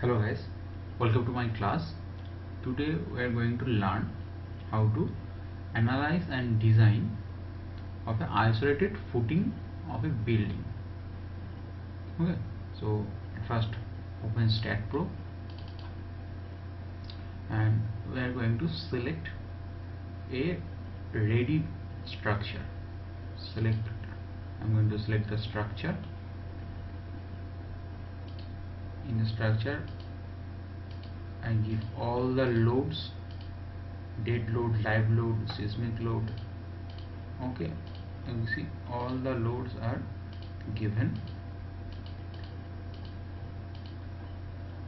Hello guys, welcome to my class. Today we are going to learn how to analyze and design of an isolated footing of a building. Okay, so at first open STAAD Pro and we are going to select a ready structure. I'm going to select the structure. In the structure I give all the loads, dead load, live load, seismic load. Okay, you see all the loads are given.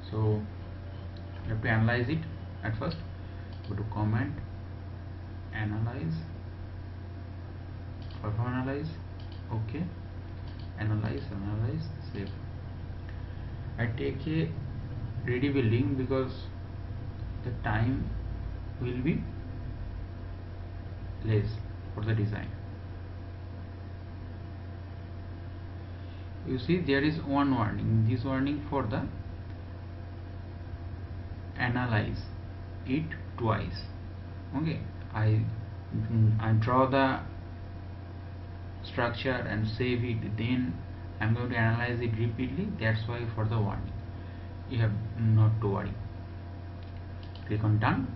So you have to analyze it. At first go to command, analyze, perform analyze. Okay, analyze, save. I take a ready building because the time will be less for the design. You see there is one warning. This warning for the analyze it twice. Okay, I draw the structure and save it, then I'm going to analyze it repeatedly. That's why for the warning. You have not to worry. Click on done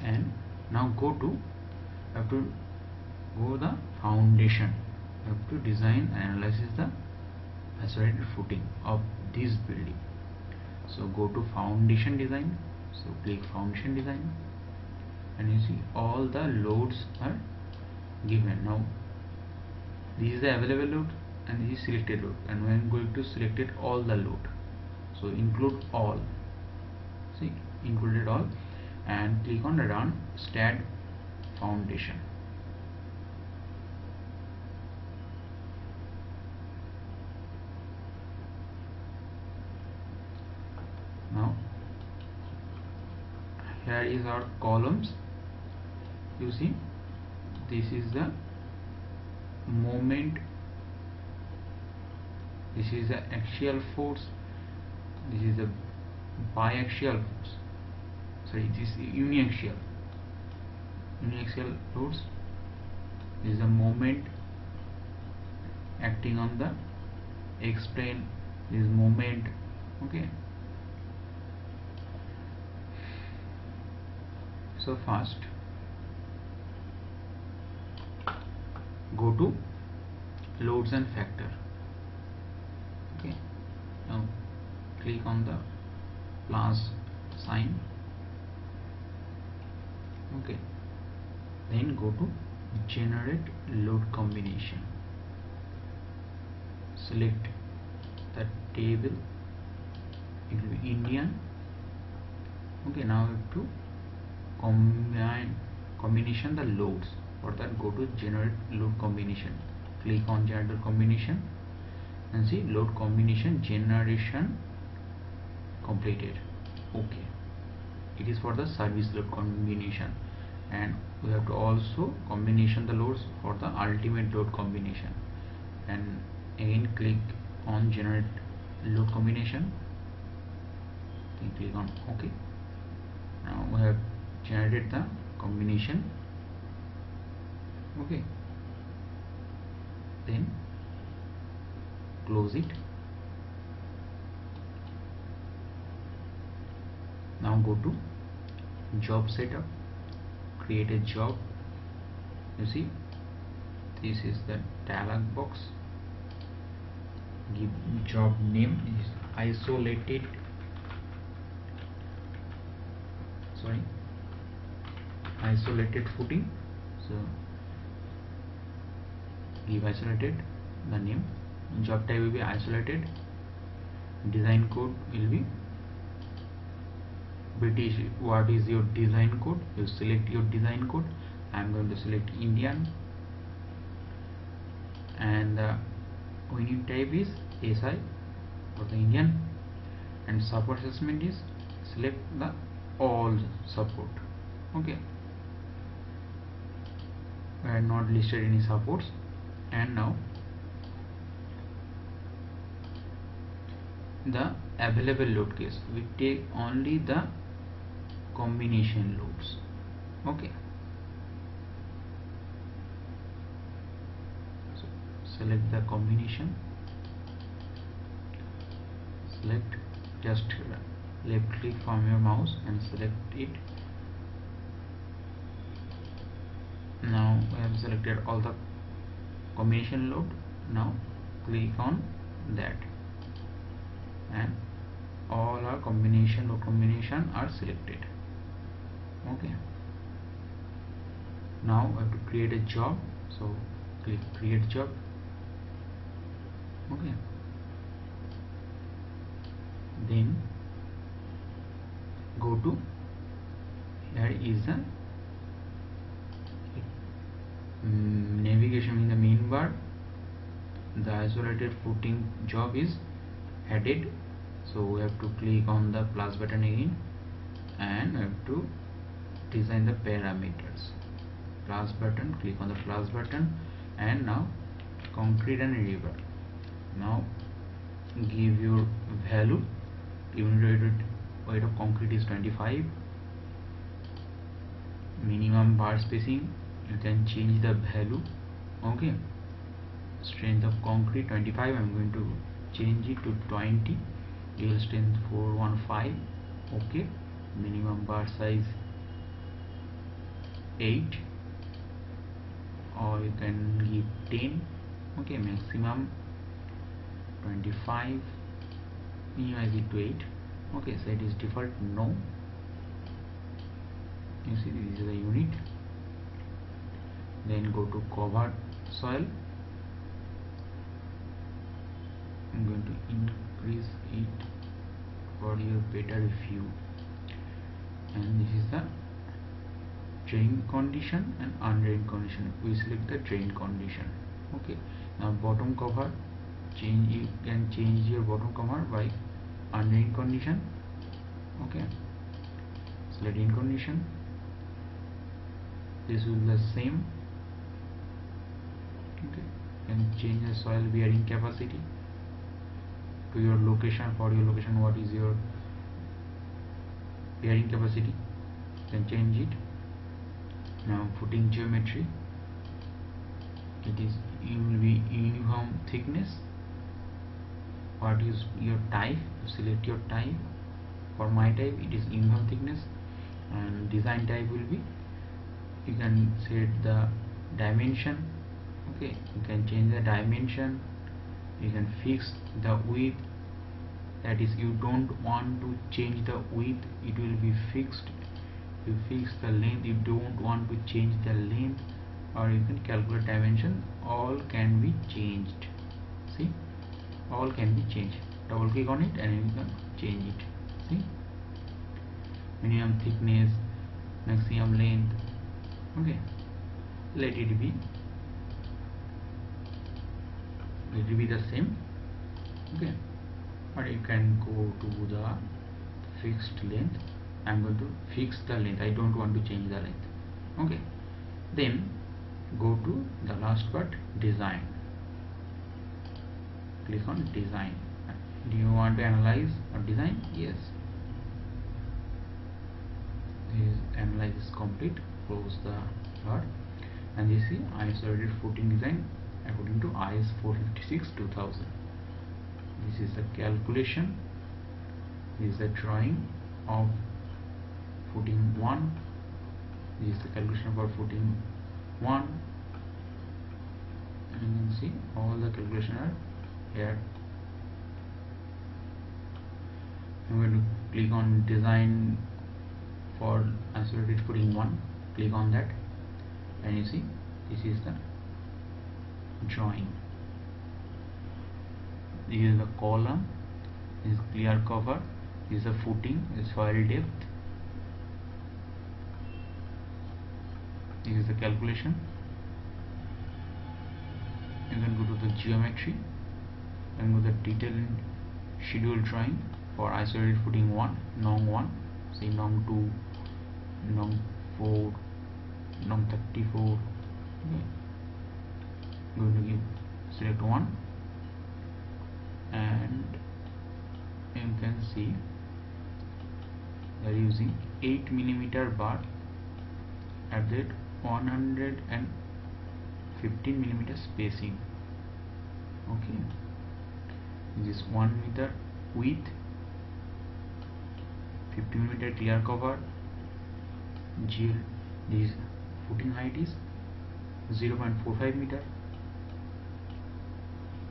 and now go to the foundation. You have to design and analyze the isolated footing of this building. So go to foundation design. So click foundation design and you see all the loads are given. Now this is the available load and this is selected load, and we are going to select it all the load. So include all. See, included all, and click on run STAAD foundation. Now here is our columns. You see this is the moment, this is the axial force, this is the biaxial force, sorry, this is uniaxial loads. This is the moment acting on the X plane, this moment. Okay, so first go to loads and factor. Okay, now click on the plus sign. Okay, then go to generate load combination. Select the table, it will be Indian. Okay, now we have to combination the loads. For that go to generate load combination, click on generate combination and see load combination generation completed. Okay, it is for the service load combination, and we have to also combination the loads for the ultimate load combination. And again click on generate load combination, then click on OK. Now we have generated the combination. Okay, then close it. Now go to job setup, create a job. You see this is the dialog box. Give job name is isolated footing. So give isolated the name, job type will be isolated, design code will be British. What is your design code? You select your design code. I am going to select Indian, and the unit type is SI for the Indian, and support assessment is select the all support. Okay, I had not listed any supports. And now the available load case, we take only the combination loads. Okay, so select the combination, select, just left click from your mouse and select it. Now we have selected all the combination load. Now click on that and all our combination load combination are selected. Okay, now I have to create a job, so click create job. Okay, then go to, here is the navigation in the main bar. The isolated footing job is added, so we have to click on the plus button again and we have to design the parameters. Plus button, click on the plus button, and now concrete and river. Now give your value. Unit weight of concrete is 25. Minimum bar spacing, you can change the value. Okay, strength of concrete 25, I'm going to change it to 20. Yield strength 415. Okay, minimum bar size 8, or you can give 10. Okay, maximum 25, minimize it to 8. Okay, set is default, no. You see, this is the unit. Then go to covered soil. I'm going to increase it for your better view, and this is the drain condition and undrained condition. We select the drain condition. Okay, now bottom cover, change, you can change your bottom cover by undrained condition. Okay, select drain condition, this will be the same. Okay, and change the soil bearing capacity to your location. For your location, what is your bearing capacity, then change it. Now footing geometry, it will be uniform thickness. What is your type, select your type. For my type it is uniform thickness, and design type will be, you can set the dimension. Okay, you can change the dimension, you can fix the width, that is, you don't want to change the width, it will be fixed. You fix the length, you don't want to change the length, or you can calculate dimension, all can be changed. See, all can be changed. Double click on it and you can change it. See, minimum thickness, maximum length. Okay, let it be the same. Okay, or you can go to the fixed length. I'm going to fix the length, I don't want to change the length. Okay, then go to the last part, design. Click on design. Do you want to analyze or design? Yes, this analysis is complete. Close the part, and you see isolated footing design according to IS 456-2000. This is the calculation, this is the drawing of footing 1, this is the calculation for footing 1, and you can see all the calculations are here. I'm going to click on design for isolated footing 1, click on that, and you see this is the drawing. This is the column, this is clear cover, this is the footing, this is soil depth, this is the calculation. You can go to the geometry and go to the detailed schedule drawing for isolated footing 1, nong 1, say nong 2, nong 4, nong 34. Okay, going to give select 1 and you can see they are using 8mm bar at that 115mm spacing. Okay, this is 1 meter width, 50mm clear cover, GL. This footing height is 0.45 meter.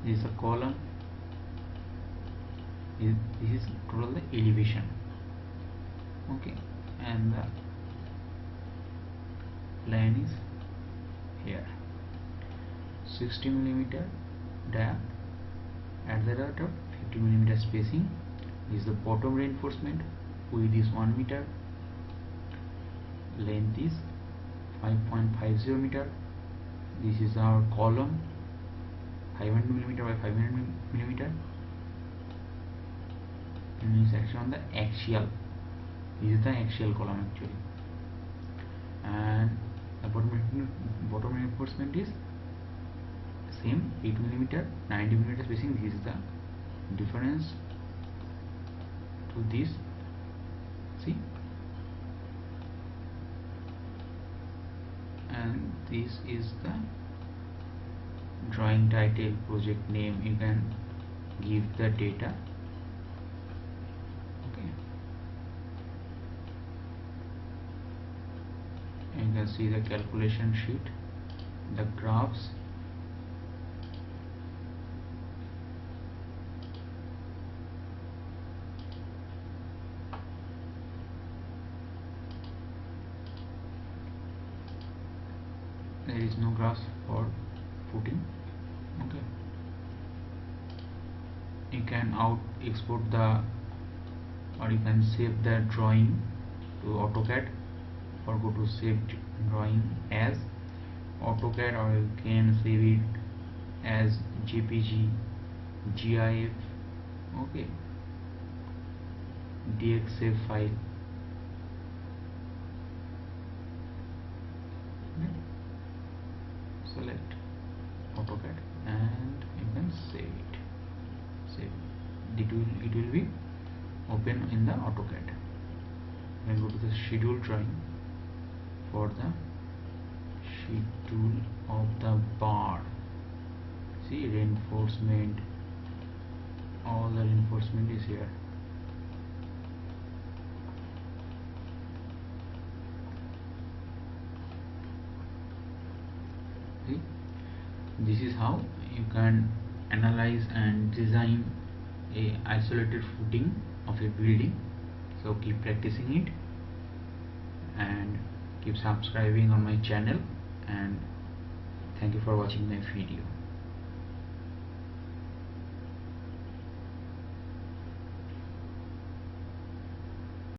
This is a column. This is total the elevation. Okay, and the line is here. 60mm diameter at the rate of 50mm spacing. This is the bottom reinforcement. Width is 1 meter. Length is 5.50 meter. This is our column, 500mm by 500mm, and it's actually on the axial. This is the axial column actually, and the bottom reinforcement is same, 8mm, 90mm spacing. This is the difference to this. See, and this is the drawing title, project name. You can give the data. Okay, and you can see the calculation sheet, the graphs, there is no graphs for footing. Okay, you can export the, or you can save the drawing to AutoCAD, or go to save drawing as AutoCAD, or you can save it as JPG, GIF. Okay, DX save file. Okay. Select AutoCAD and you can save it. It will be open in the AutoCAD. Then go to the schedule drawing. For the schedule of the bar, see, reinforcement, all the reinforcement is here. See, this is how you can analyze and design a isolated footing of a building. So keep practicing it and keep subscribing on my channel, and thank you for watching my video.